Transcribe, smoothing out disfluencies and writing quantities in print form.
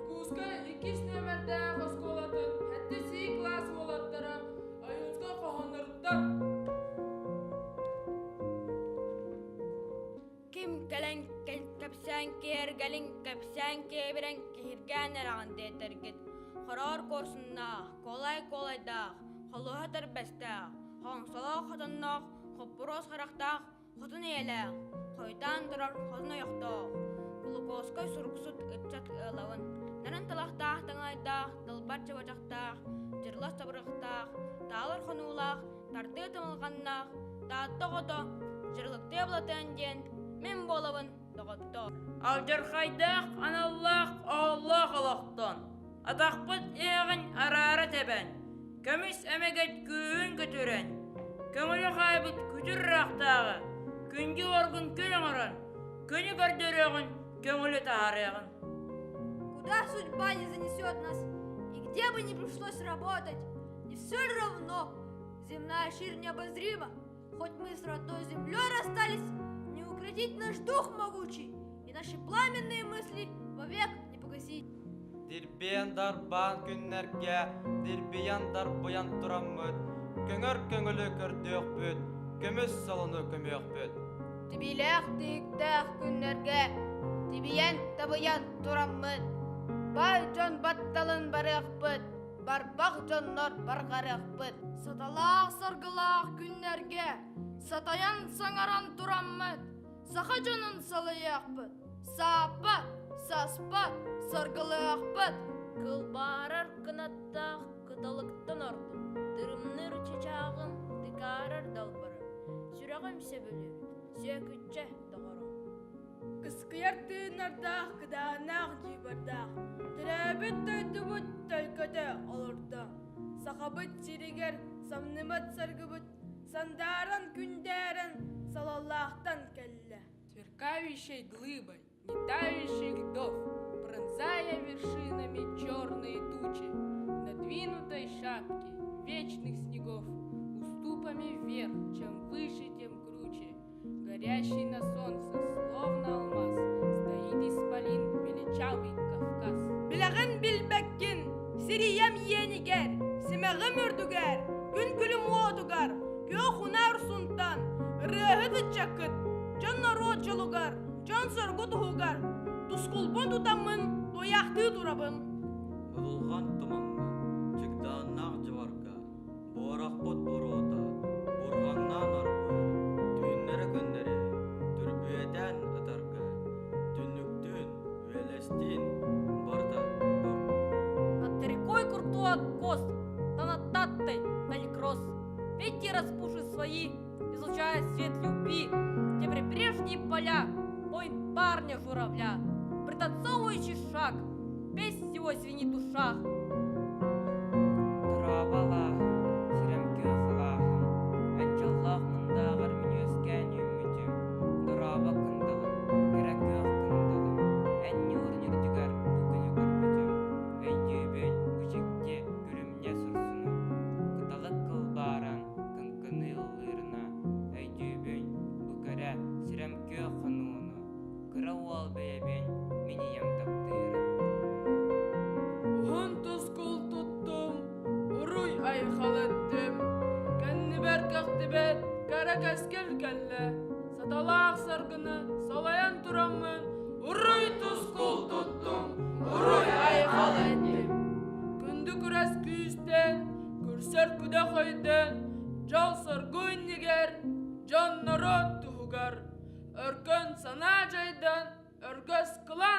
Жукуска 2 нөмірді қосколатын, әтті сей класс олаттары, айынызға қоғанырыттар. Kim kelen kapsan ker gelin kapsan kebiren kehirgen erağın detergit. Karar korsunna kolay da halıha terbeste. Hansala hatanna hopros harakta hatun ele. Koytan durar hatun ayakta. Glukoska suruksut ıtçat ılavın. Naran talakta tangayda dalbat çabacakta. Jirlas tabrakta. Dağlar konulak. Tartı tımılganna. Dağıtta kodu. Jirlikte bulatan jen. Men bolabın doqotto. Aljarxaydaq anallaq Allah alaqtan. Ataqpıt eğin arara teben. Kömüs emeget gün götüren. Kömülü qaybıt kütür raqtağı. Küncü orgun kölün oran. Könü gördürüğün kömülü tarığın. Куда судьба не занесет нас, и где бы ни пришлось работать, не все равно. Земная ширь необозрима, хоть мы с родной землей расстались, не укротить наш дух могучий, и наши пламенные мысли вовек не погасить. Дирбен дарбан күннерге, дирбиян дарбоян тураммыт, көңөр көңілі көрдөк бүт, көміс салыны көмөк бүт. Тибилек тиктэх күннерге, тибиян табыян тураммыт, бай жон батталын барық бүт, барбақ жоннор барғарық бүт. Саталақ саргылақ күннерге, сатаян саңаран тураммыт, саха жонын салыяқ бүт, сапы, саспы, саргылық бүт. Kılbarar kınattaq kıtalıktan ordu. Dırımnır çeçağın dıkarar dalbarı. Sürağım sebülür, sökütçe doğru. Кыскыяр тыынардақ кыдаанақ жибардақ. Тірәбіт тойдубут тойкөтө олырды. Сақабыт сиригер самнымат саргыбыт. Сандарын күндерін салаллақтан кәлі. Сверкающей глыбой, не тающий льдов, пронзая вершинами черные тучи, надвинутой шапки вечных снегов, уступами вверх, чем выше, тем круче, горящий на солнце, словно алмаз, стоит исполин величавый Кавказ. Билағын билбәккін, сириям енигер, семағым үрдігер, күн күлім отугар, кө хунар сунтан, рыһыды чакыт, жан народ жолугар, жан соргу тугар, тускулбон тутамын, тояқты турабын. Бұлған тұманны, чигданнақ жыварға, борақ бот борота, борғаннан арбыр, түйіннері күндері, түрбүйеден ұтарға, түнніктін, велестін, барда, бар. Над рекой крутой откос, тонататтой талькросс. Ветер распушит свои, излучая свет любви, где прибрежные поля, бой парня журавля, пританцовывающий шаг, весь всего звенит в ушах. Тұрабалағым, сірімкі қылағым, әнжаллақ мұндағыр мен өскен үмітім. Дұраба күнділім, керекі күнділім, әнне ұрныр дүгер бүкіні көрбітім. Өйдебен күшекте күрімне сұрсыны, қыталық қылбаран күнкіні ұлырына. Өйдебен бүкірі сірімкі қынуыны, қырауал бәйбен мені ем таптырын. Уһун тускул туттум, уруй айхал еттим. Кәнни бәркәқтібет, кәрі кәскел кәлі. Саталақ саргыны, салаян турамын. Уруй тускул туттум, уруй айхал еттим. Күнді күрәс күйістен, күрсер күдә қойден. Жал саргуй нигер, жан народ туғығар. Өркін сана жайдан, өргөс қыла